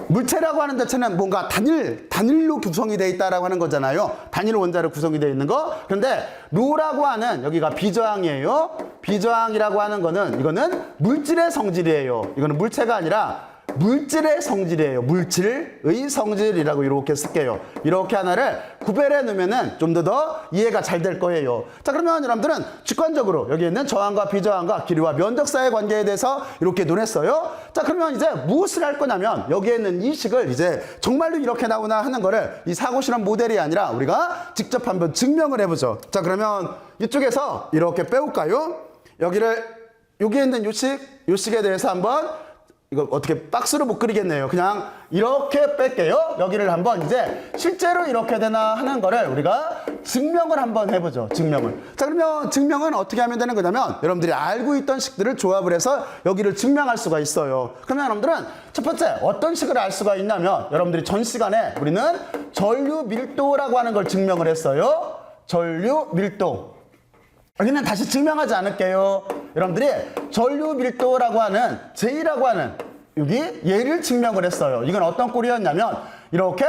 물체라고 하는 자체는 뭔가 단일로 구성이 되어 있다라고 하는 거잖아요. 단일 원자로 구성이 되어 있는 거. 그런데 로라고 하는 여기가 비저항이에요. 비저항이라고 하는 거는, 이거는 물질의 성질이에요. 이거는 물체가 아니라 물질의 성질이에요. 물질의 성질이라고 이렇게 쓸게요. 이렇게 하나를 구별해 놓으면은 좀 더 이해가 잘 될 거예요. 자, 그러면 여러분들은 직관적으로 여기 있는 저항과 비저항과 길이와 면적 사이의 관계에 대해서 이렇게 논했어요. 자, 그러면 이제 무엇을 할 거냐면, 여기에 있는 이 식을 이제 정말로 이렇게 나오나 하는 거를 이 사고실험 모델이 아니라 우리가 직접 한번 증명을 해보죠. 자, 그러면 이쪽에서 이렇게 빼올까요? 여기에 있는 요 식에 대해서 한번 이거 어떻게 박스로 못 그리겠네요. 그냥 이렇게 뺄게요. 여기를 한번 이제 실제로 이렇게 되나 하는 거를 우리가 증명을 한번 해보죠. 증명을. 자, 그러면 증명은 어떻게 하면 되는 거냐면 여러분들이 알고 있던 식들을 조합을 해서 여기를 증명할 수가 있어요. 그러면 여러분들은 첫 번째 어떤 식을 알 수가 있냐면 여러분들이 전 시간에 우리는 전류 밀도라고 하는 걸 증명을 했어요. 전류 밀도. 여기는 다시 증명하지 않을게요. 여러분들이 전류 밀도라고 하는 J라고 하는 여기 얘를 증명을 했어요. 이건 어떤 꼴이었냐면 이렇게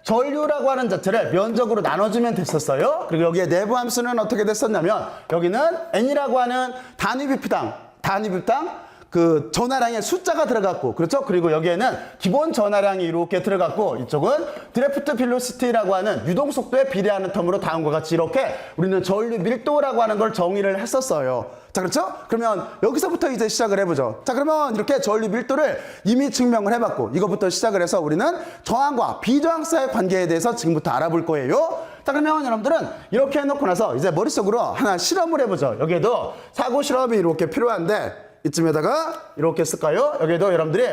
전류라고 하는 자체를 면적으로 나눠주면 됐었어요. 그리고 여기에 내부 함수는 어떻게 됐었냐면 여기는 N이라고 하는 단위비피당 그 전하량의 숫자가 들어갔고, 그렇죠? 그리고 여기에는 기본 전하량이 이렇게 들어갔고, 이쪽은 드래프트 빌로시티라고 하는 유동 속도에 비례하는 텀으로 다음과 같이 이렇게 우리는 전류 밀도라고 하는 걸 정의를 했었어요. 자, 그렇죠? 그러면 여기서부터 이제 시작을 해보죠. 자, 그러면 이렇게 전류 밀도를 이미 증명을 해봤고, 이거부터 시작을 해서 우리는 저항과 비저항사의 관계에 대해서 지금부터 알아볼 거예요. 자, 그러면 여러분들은 이렇게 해놓고 나서 이제 머릿속으로 하나 실험을 해보죠. 여기에도 사고 실험이 이렇게 필요한데, 이쯤에다가 이렇게 쓸까요? 여기에도 여러분들이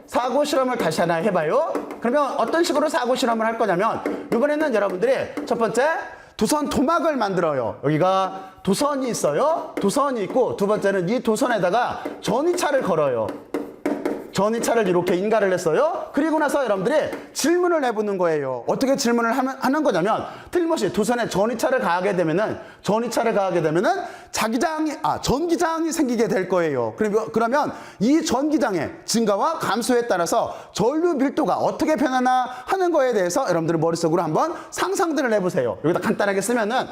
사고 실험을 다시 하나 해봐요. 그러면 어떤 식으로 사고 실험을 할 거냐면 이번에는 여러분들이 첫 번째 도선 토막을 만들어요. 여기가 도선이 있어요. 도선이 있고 두 번째는 이 도선에다가 전이차를 걸어요. 전이차를 이렇게 인가를 했어요. 그리고 나서 여러분들이 질문을 해보는 거예요. 어떻게 질문을 하는 거냐면 틀림없이 도선에 전이차를 가하게 되면은 전기장이 생기게 될 거예요. 그러면 이 전기장의 증가와 감소에 따라서 전류 밀도가 어떻게 변하나 하는 거에 대해서 여러분들 머릿속으로 한번 상상들을 해보세요. 여기다 간단하게 쓰면은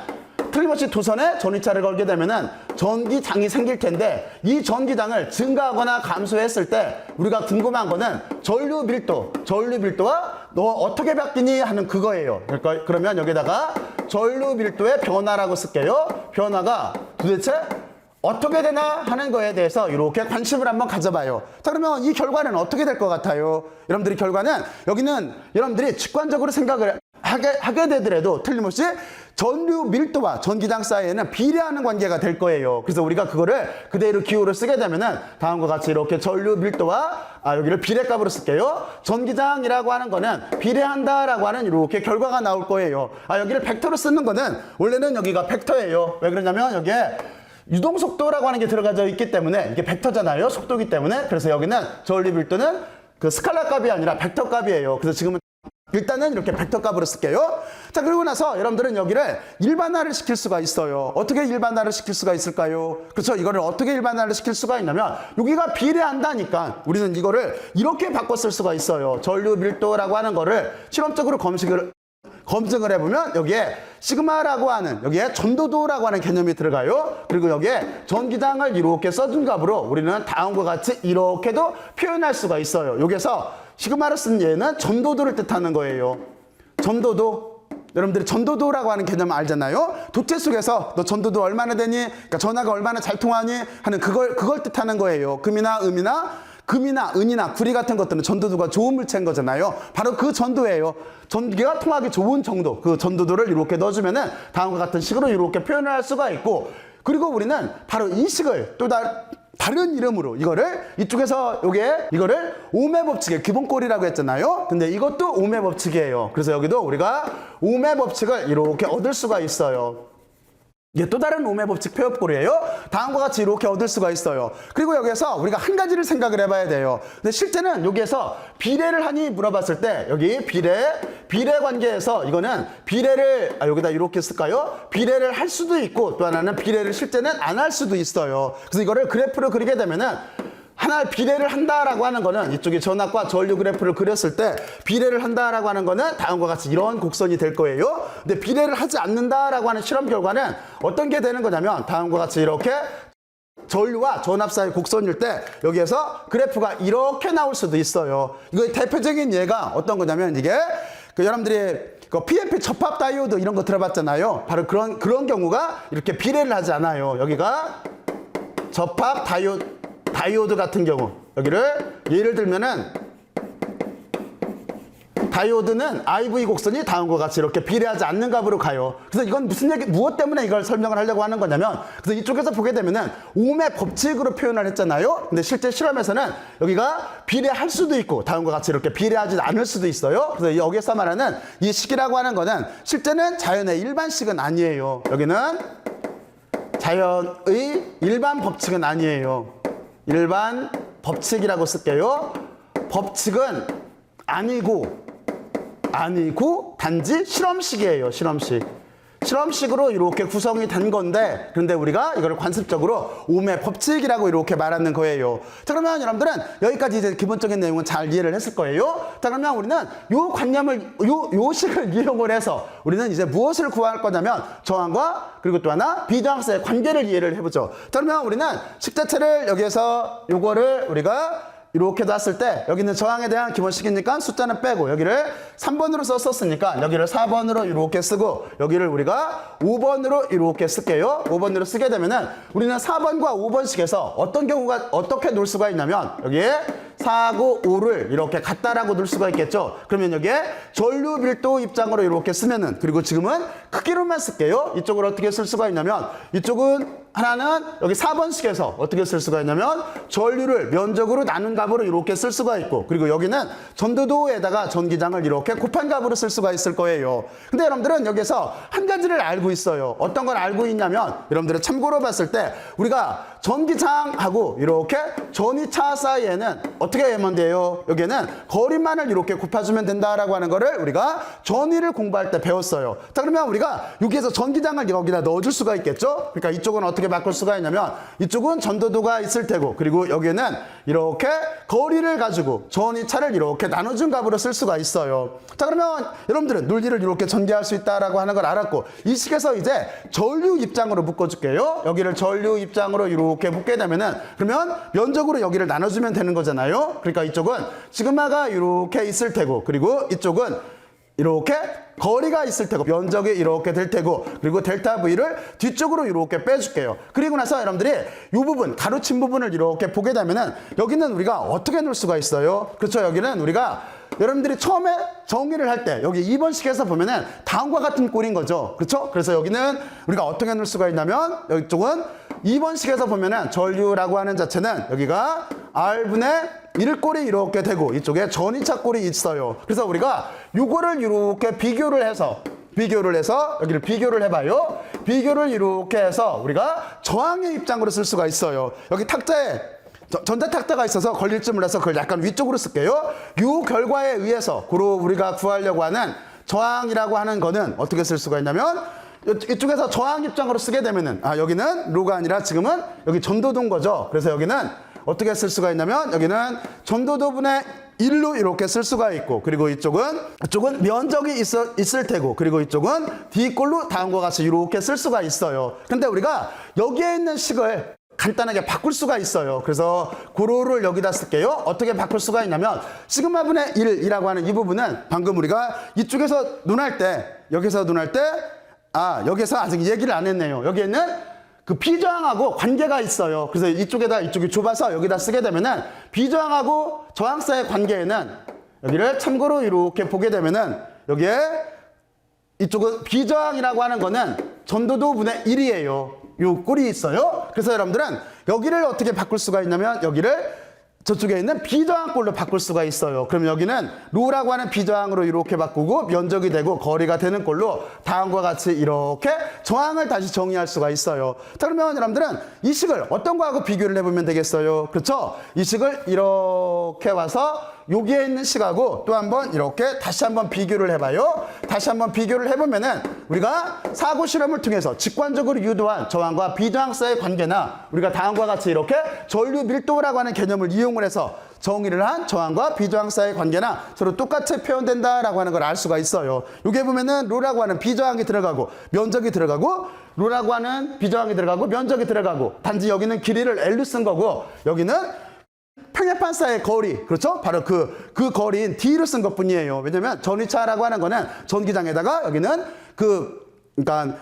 틀림없이 도선에 전이차를 걸게 되면은 전기장이 생길 텐데 이 전기장을 증가하거나 감소했을 때 우리가 궁금한 거는 전류 밀도가 너 어떻게 바뀌니 하는 그거예요. 그러면 여기다가 전류 밀도의 변화라고 쓸게요. 변화가 도대체 어떻게 되나 하는 거에 대해서 이렇게 관심을 한번 가져봐요. 자, 그러면 이 결과는 어떻게 될 것 같아요? 여러분들이 결과는 여기는 여러분들이 직관적으로 생각을 하게 되더라도 틀림없이 전류 밀도와 전기장 사이에는 비례하는 관계가 될 거예요. 그래서 우리가 그거를 그대로 기호를 쓰게 되면은 다음과 같이 이렇게 전류 밀도와 여기를 비례값으로 쓸게요. 전기장이라고 하는 거는 비례한다라고 하는 이렇게 결과가 나올 거예요. 여기를 벡터로 쓰는 거는 원래는 여기가 벡터예요. 왜 그러냐면 여기에 유동 속도라고 하는 게 들어가져 있기 때문에 이게 벡터잖아요. 속도기 때문에. 그래서 여기는 전류 밀도는 그 스칼라 값이 아니라 벡터 값이에요. 그래서 지금은 일단은 이렇게 벡터 값으로 쓸게요. 자, 그리고 나서 여러분들은 여기를 일반화를 시킬 수가 있어요. 어떻게 일반화를 시킬 수가 있을까요? 그렇죠? 이거를 어떻게 일반화를 시킬 수가 있냐면 여기가 비례한다니까 우리는 이거를 이렇게 바꿔 쓸 수가 있어요. 전류 밀도라고 하는 거를 실험적으로 검증을 해보면 여기에 시그마라고 하는 여기에 전도도라고 하는 개념이 들어가요. 그리고 여기에 전기장을 이렇게 써준 값으로 우리는 다음과 같이 이렇게도 표현할 수가 있어요. 여기에서 시그마를 쓴 얘는 전도도를 뜻하는 거예요. 전도도. 여러분들이 전도도라고 하는 개념 알잖아요. 도체 속에서 너 전도도 얼마나 되니? 그러니까 전하가 얼마나 잘 통하니? 하는 그걸 뜻하는 거예요. 금이나 은이나 구리 같은 것들은 전도도가 좋은 물체인 거잖아요. 바로 그 전도예요. 전기가 통하기 좋은 정도, 그 전도도를 이렇게 넣어주면은 다음과 같은 식으로 이렇게 표현을 할 수가 있고, 그리고 우리는 바로 이 식을 또 다른 이름으로 이쪽에서 이거를 오음의 법칙의 기본꼴이라고 했잖아요. 근데 이것도 오음의 법칙이에요. 그래서 여기도 우리가 오음의 법칙을 이렇게 얻을 수가 있어요. 이게 또 다른 오음의 법칙 표현꼴이에요. 다음과 같이 이렇게 얻을 수가 있어요. 그리고 여기에서 우리가 한 가지를 생각을 해봐야 돼요. 근데 실제는 여기에서 비례를 하니 물어봤을 때 여기 비례 관계에서 이거는 비례를 여기다 이렇게 쓸까요? 비례를 할 수도 있고 또 하나는 비례를 실제는 안 할 수도 있어요. 그래서 이거를 그래프로 그리게 되면은 하나 비례를 한다라고 하는 거는 이쪽에 전압과 전류 그래프를 그렸을 때 비례를 한다라고 하는 거는 다음과 같이 이런 곡선이 될 거예요. 근데 비례를 하지 않는다라고 하는 실험 결과는 어떤 게 되는 거냐면 다음과 같이 이렇게 전류와 전압 사이 곡선일 때 여기에서 그래프가 이렇게 나올 수도 있어요. 이거 대표적인 예가 어떤 거냐면 이게 여러분들이 PFP 접합 다이오드 이런 거 들어봤잖아요. 바로 그런 경우가 이렇게 비례를 하지 않아요. 여기가 접합 다이오드 같은 경우 여기를 예를 들면은 다이오드는 IV 곡선이 다음과 같이 이렇게 비례하지 않는 값으로 가요. 그래서 이건 무엇 때문에 이걸 설명을 하려고 하는 거냐면, 그래서 이쪽에서 보게 되면은 옴의 법칙으로 표현을 했잖아요. 근데 실제 실험에서는 여기가 비례할 수도 있고 다음과 같이 이렇게 비례하지 않을 수도 있어요. 그래서 여기서 말하는 이 식이라고 하는 거는 실제는 자연의 일반식은 아니에요. 여기는 자연의 일반 법칙은 아니에요. 일반 법칙이라고 쓸게요. 법칙은 아니고 단지 실험식이에요. 실험식으로 이렇게 구성이 된 건데, 그런데 우리가 이걸 관습적으로 옴의 법칙이라고 이렇게 말하는 거예요. 자, 그러면 여러분들은 여기까지 이제 기본적인 내용은 잘 이해를 했을 거예요. 자, 그러면 우리는 요 관념을, 요 식을 이용을 해서 우리는 이제 무엇을 구할 거냐면 저항과 그리고 또 하나 비저항사의 관계를 이해를 해보죠. 자, 그러면 우리는 식 자체를 여기에서 요거를 우리가 이렇게 놨을 때 여기는 저항에 대한 기본식이니까 숫자는 빼고 여기를 3번으로 썼으니까 여기를 4번으로 이렇게 쓰고 여기를 우리가 5번으로 이렇게 쓸게요. 5번으로 쓰게 되면은 우리는 4번과 5번식에서 어떤 경우가 어떻게 놓을 수가 있냐면 여기에 4, 9, 5를 이렇게 같다라고 놓을 수가 있겠죠. 그러면 여기에 전류 밀도 입장으로 이렇게 쓰면은, 그리고 지금은 크기로만 쓸게요. 이쪽을 어떻게 쓸 수가 있냐면 이쪽은 하나는 여기 4번식에서 어떻게 쓸 수가 있냐면 전류를 면적으로 나눈 값으로 이렇게 쓸 수가 있고, 그리고 여기는 전도도에다가 전기장을 이렇게 곱한 값으로 쓸 수가 있을 거예요. 근데 여러분들은 여기서 한 가지를 알고 있어요. 어떤 걸 알고 있냐면 여러분들은 참고로 봤을 때 우리가 전기장하고 이렇게 전이차 사이에는 어떻게 하면 돼요? 여기에는 거리만을 이렇게 곱해주면 된다라고 하는 거를 우리가 전위를 공부할 때 배웠어요. 자, 그러면 우리가 여기에서 전기장을 여기다 넣어줄 수가 있겠죠? 그러니까 이쪽은 어떻게 바꿀 수가 있냐면 이쪽은 전도도가 있을 테고, 그리고 여기에는 이렇게 거리를 가지고 전이차를 이렇게 나눠준 값으로 쓸 수가 있어요. 자, 그러면 여러분들은 논리를 이렇게 전개할 수 있다라고 하는 걸 알았고, 이 식에서 이제 전류 입장으로 묶어줄게요. 여기를 전류 입장으로 이렇게 묶게 되면은 그러면 면적으로 여기를 나눠주면 되는 거잖아요. 그러니까 이쪽은 시그마가 이렇게 있을 테고, 그리고 이쪽은 이렇게 거리가 있을 테고, 면적이 이렇게 될 테고, 그리고 델타 V를 뒤쪽으로 이렇게 빼줄게요. 그리고 나서 여러분들이 이 부분, 가로친 부분을 이렇게 보게 되면은 여기는 우리가 어떻게 놓을 수가 있어요? 그렇죠. 여기는 우리가 여러분들이 처음에 정의를 할 때 여기 2번식에서 보면은 다음과 같은 꼴인 거죠. 그렇죠? 그래서 여기는 우리가 어떻게 놓을 수가 있냐면 이쪽은 2번식에서 보면은 전류라고 하는 자체는 여기가 R분의 1꼴이 이렇게 되고 이쪽에 전이차 꼴이 있어요. 그래서 우리가 요거를 이렇게 비교를 해서 여기를 비교를 해봐요. 비교를 이렇게 해서 우리가 저항의 입장으로 쓸 수가 있어요. 여기 탁자에 전자탁자가 있어서 걸릴지 몰라서 그걸 약간 위쪽으로 쓸게요. 이 결과에 의해서 우리가 구하려고 하는 저항이라고 하는 거는 어떻게 쓸 수가 있냐면 이쪽에서 저항 입장으로 쓰게 되면은 여기는 로가 아니라 지금은 여기 전도도인 거죠. 그래서 여기는 어떻게 쓸 수가 있냐면 여기는 전도도분의 1로 이렇게 쓸 수가 있고, 그리고 이쪽은 면적이 있을 테고, 그리고 이쪽은 D꼴로 다음과 같이 이렇게 쓸 수가 있어요. 근데 우리가 여기에 있는 식을 간단하게 바꿀 수가 있어요. 그래서 고로를 여기다 쓸게요. 어떻게 바꿀 수가 있냐면 시그마분의 1이라고 하는 이 부분은 방금 우리가 이쪽에서 논할 때 여기서 아직 얘기를 안 했네요. 여기에는 그 비저항하고 관계가 있어요. 그래서 이쪽이 좁아서 여기다 쓰게 되면은 비저항하고 저항사의 관계에는 여기를 참고로 이렇게 보게 되면은 여기에 이쪽은 비저항이라고 하는 거는 전도도 분의 1이에요. 요 꼴이 있어요. 그래서 여러분들은 여기를 어떻게 바꿀 수가 있냐면 여기를 저쪽에 있는 비저항꼴로 바꿀 수가 있어요. 그럼 여기는 로라고 하는 비저항으로 이렇게 바꾸고 면적이 되고 거리가 되는 꼴로 다음과 같이 이렇게 저항을 다시 정의할 수가 있어요. 자, 그러면 여러분들은 이 식을 어떤 거하고 비교를 해보면 되겠어요? 그렇죠? 이 식을 이렇게 와서 여기에 있는 식하고 또 한번 이렇게 다시 한번 비교를 해봐요. 다시 한번 비교를 해보면은 우리가 사고 실험을 통해서 직관적으로 유도한 저항과 비저항사의 관계나 우리가 다음과 같이 이렇게 전류 밀도라고 하는 개념을 이용을 해서 정의를 한 저항과 비저항사의 관계나 서로 똑같이 표현된다라고 하는 걸 알 수가 있어요. 여기에 보면은 로라고 하는 비저항이 들어가고 면적이 들어가고 로라고 하는 비저항이 들어가고 면적이 들어가고, 단지 여기는 길이를 L로 쓴 거고 여기는 평행판사의 거리, 그렇죠? 바로 그 거리인 D로 쓴 것 뿐이에요. 왜냐면 전위차라고 하는 거는 전기장에다가 여기는 그러니까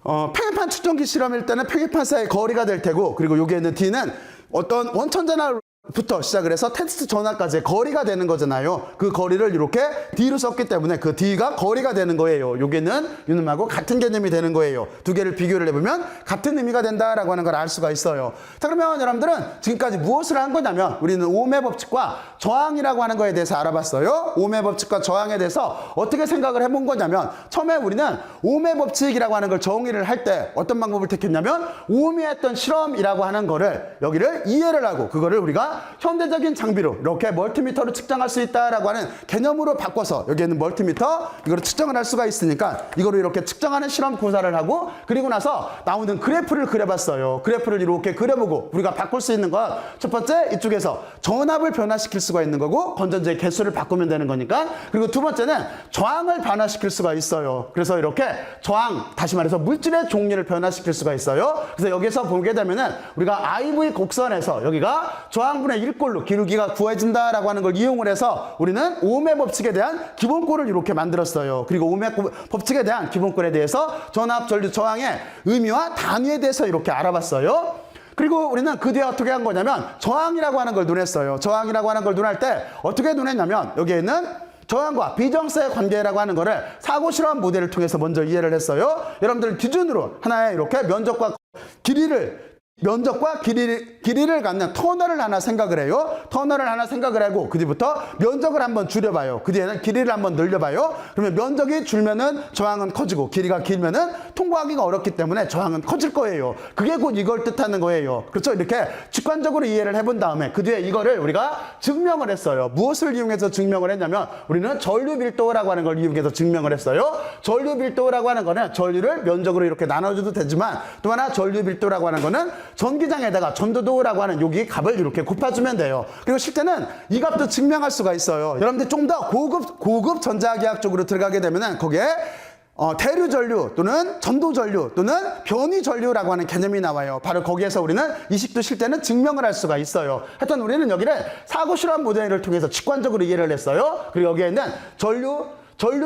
평행판 측정기 실험일 때는 평행판사의 거리가 될 테고, 그리고 여기에 있는 D는 어떤 원천자나 부터 시작을 해서 테스트 전화까지의 거리가 되는 거잖아요. 그 거리를 이렇게 D로 썼기 때문에 그 D가 거리가 되는 거예요. 여기는 이놈하고 같은 개념이 되는 거예요. 두 개를 비교를 해보면 같은 의미가 된다라고 하는 걸 알 수가 있어요. 자, 그러면 여러분들은 지금까지 무엇을 한 거냐면 우리는 오음의 법칙과 저항이라고 하는 거에 대해서 알아봤어요. 오음의 법칙과 저항에 대해서 어떻게 생각을 해본 거냐면 처음에 우리는 오음의 법칙이라고 하는 걸 정의를 할 때 어떤 방법을 택했냐면 오음이 했던 실험이라고 하는 거를 여기를 이해를 하고 그거를 우리가 현대적인 장비로 이렇게 멀티미터로 측정할 수 있다라고 하는 개념으로 바꿔서 여기에는 멀티미터 이거를 측정을 할 수가 있으니까 이거를 이렇게 측정하는 실험 고사를 하고 그리고 나서 나오는 그래프를 그려봤어요. 그래프를 이렇게 그려보고 우리가 바꿀 수 있는 건 첫 번째 이쪽에서 전압을 변화시킬 수가 있는 거고 건전지의 개수를 바꾸면 되는 거니까 그리고 두 번째는 저항을 변화시킬 수가 있어요. 그래서 이렇게 저항 다시 말해서 물질의 종류를 변화시킬 수가 있어요. 그래서 여기서 보게 되면은 우리가 IV 곡선에서 여기가 저항분의 1꼴로 기울기가 구해진다라고 하는 걸 이용을 해서 우리는 오음의 법칙에 대한 기본꼴을 이렇게 만들었어요. 그리고 오음의 법칙에 대한 기본꼴에 대해서 전압, 전류, 저항의 의미와 단위에 대해서 이렇게 알아봤어요. 그리고 우리는 그 뒤에 어떻게 한 거냐면 저항이라고 하는 걸 논했어요. 저항이라고 하는 걸 논할 때 어떻게 논했냐면 여기에 있는 저항과 비정사의 관계라고 하는 거를 사고 실험 모델을 통해서 먼저 이해를 했어요. 여러분들 기준으로 하나의 이렇게 면적과 길이를 갖는 터널을 하나 생각을 해요. 터널을 하나 생각을 하고 그 뒤부터 면적을 한번 줄여봐요. 그 뒤에는 길이를 한번 늘려봐요. 그러면 면적이 줄면은 저항은 커지고 길이가 길면은 통과하기가 어렵기 때문에 저항은 커질 거예요. 그게 곧 이걸 뜻하는 거예요. 그렇죠? 이렇게 직관적으로 이해를 해본 다음에 그 뒤에 이거를 우리가 증명을 했어요. 무엇을 이용해서 증명을 했냐면 우리는 전류 밀도라고 하는 걸 이용해서 증명을 했어요. 전류 밀도라고 하는 거는 전류를 면적으로 이렇게 나눠줘도 되지만 또 하나 전류 밀도라고 하는 거는 전기장에다가 전도도라고 하는 여기 값을 이렇게 곱해주면 돼요. 그리고 실제는 이 값도 증명할 수가 있어요. 여러분들 좀 더 고급 전자기학 쪽으로 들어가게 되면은 거기에 대류 전류 또는 전도 전류 또는 변이 전류라고 하는 개념이 나와요. 바로 거기에서 우리는 이 식도 실제는 증명을 할 수가 있어요. 하여튼 우리는 여기를 사고 실험 모델을 통해서 직관적으로 이해를 했어요. 그리고 여기에 있는 전류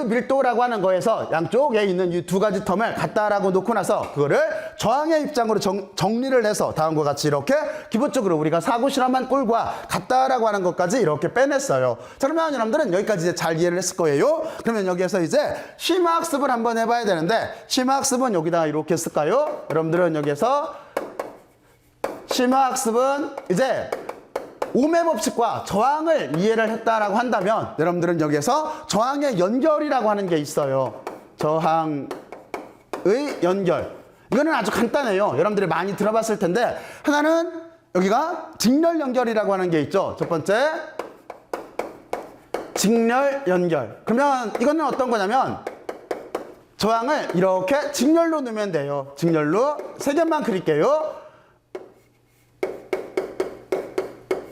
밀도라고 하는 거에서 양쪽에 있는 이 두 가지 텀을 갖다라고 놓고 나서 그거를 저항의 입장으로 정리를 해서 다음과 같이 이렇게 기본적으로 우리가 사고 실험한 꼴과 같다라고 하는 것까지 이렇게 빼냈어요. 자, 그러면 여러분들은 여기까지 이제 잘 이해를 했을 거예요. 그러면 여기에서 이제 심화학습을 한번 해봐야 되는데 심화학습은 여기다 이렇게 쓸까요? 여러분들은 여기에서 심화학습은 이제 오음의 법칙과 저항을 이해를 했다라고 한다면 여러분들은 여기에서 저항의 연결이라고 하는 게 있어요. 저항의 연결. 이거는 아주 간단해요. 여러분들이 많이 들어봤을 텐데 하나는 여기가 직렬 연결이라고 하는 게 있죠. 첫 번째 직렬 연결. 그러면 이거는 어떤 거냐면 저항을 이렇게 직렬로 넣으면 돼요. 직렬로 세 개만 그릴게요.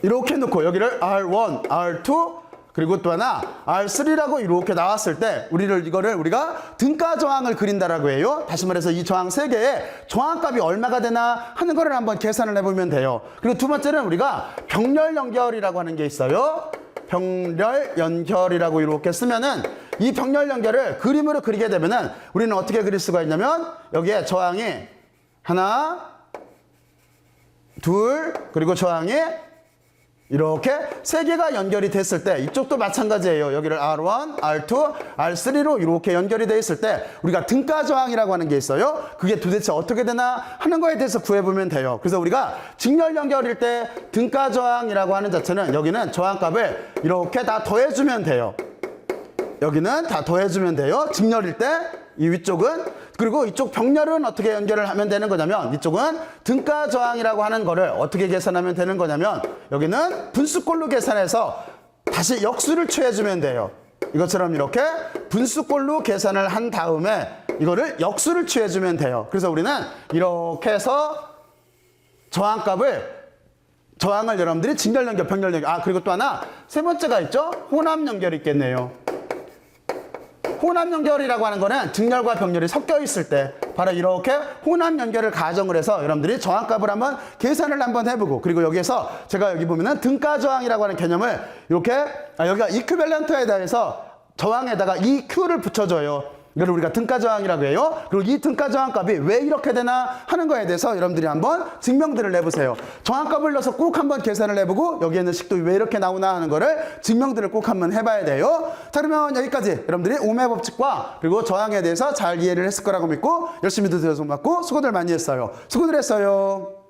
이렇게 놓고 여기를 R1, R2 그리고 또 하나 R3라고 이렇게 나왔을 때 우리가 등가 저항을 그린다라고 해요. 다시 말해서 이 저항 세 개의 저항값이 얼마가 되나 하는 거를 한번 계산을 해보면 돼요. 그리고 두 번째는 우리가 병렬 연결이라고 하는 게 있어요. 병렬 연결이라고 이렇게 쓰면은 이 병렬 연결을 그림으로 그리게 되면은 우리는 어떻게 그릴 수가 있냐면 여기에 저항이 하나, 둘, 그리고 저항이 이렇게 세 개가 연결이 됐을 때 이쪽도 마찬가지예요. 여기를 R1, R2, R3로 이렇게 연결이 돼 있을 때 우리가 등가 저항이라고 하는 게 있어요. 그게 도대체 어떻게 되나 하는 거에 대해서 구해보면 돼요. 그래서 우리가 직렬 연결일 때 등가 저항이라고 하는 자체는 여기는 저항값을 이렇게 다 더해주면 돼요. 여기는 다 더해주면 돼요. 직렬일 때 이 위쪽은 그리고 이쪽 병렬은 어떻게 연결을 하면 되는 거냐면 이쪽은 등가 저항이라고 하는 거를 어떻게 계산하면 되는 거냐면 여기는 분수꼴로 계산해서 다시 역수를 취해주면 돼요. 이것처럼 이렇게 분수꼴로 계산을 한 다음에 이거를 역수를 취해주면 돼요. 그래서 우리는 이렇게 해서 저항을 여러분들이 직렬 연결, 병렬 연결 그리고 또 하나 세 번째가 있죠. 혼합 연결이 있겠네요. 혼합 연결이라고 하는 거는 직렬과 병렬이 섞여 있을 때 바로 이렇게 혼합 연결을 가정을 해서 여러분들이 저항값을 한번 계산을 한번 해보고 그리고 여기에서 제가 여기 보면은 등가 저항이라고 하는 개념을 이렇게 여기가 이큐밸런트에 대해서 저항에다가 EQ를 붙여줘요. 이걸 우리가 등가 저항이라고 해요. 그리고 이 등가 저항값이 왜 이렇게 되나 하는 거에 대해서 여러분들이 한번 증명들을 내보세요. 저항값을 넣어서 꼭 한번 계산을 해보고 여기에는 식도 왜 이렇게 나오나 하는 거를 증명들을 꼭 한번 해봐야 돼요. 자, 그러면 여기까지 여러분들이 오음의 법칙과 그리고 저항에 대해서 잘 이해를 했을 거라고 믿고 열심히 들어서 맞고 수고들 많이 했어요. 수고들 했어요.